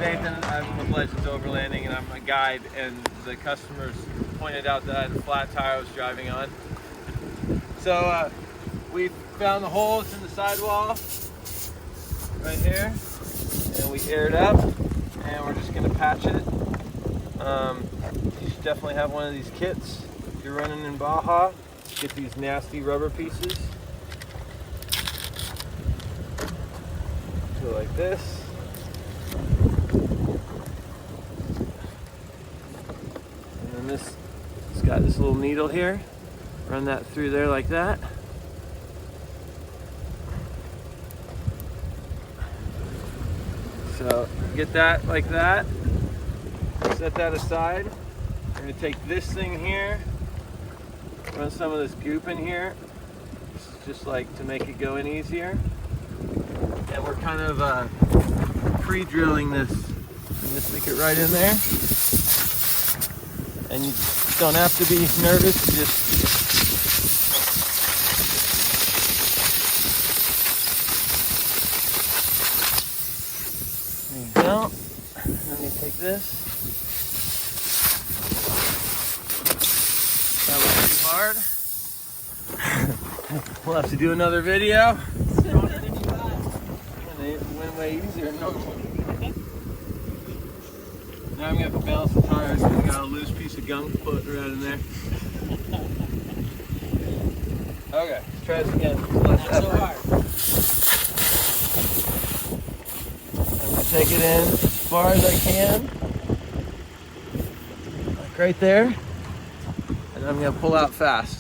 Nathan. I'm with Legends Overlanding, and I'm a guide. And the customers pointed out that I had a flat tire I was driving on. So we found the hole. It's in the sidewall right here, and we aired up, and we're just gonna patch it. You should definitely have one of these kits if you're running in Baja. Get these nasty rubber pieces. Go like this. And then this, it's got this little needle here. Run that through there like that. So get that like that. Set that aside. We're gonna take this thing here, run some of this goop in here, just like to make it go in easier. And we're kind of pre-drilling this. And just stick it right in there. And you don't have to be nervous, just there you go. And then you take this. That was too hard. We'll have to do another video. It went way easier than normal. Now I'm gonna have to balance the tires because I got a loose piece of gum put right in there. Okay, let's try this again. Not so hard. I'm gonna take it in as far as I can. Like right there. And I'm gonna pull out fast.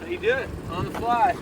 You do it on the fly.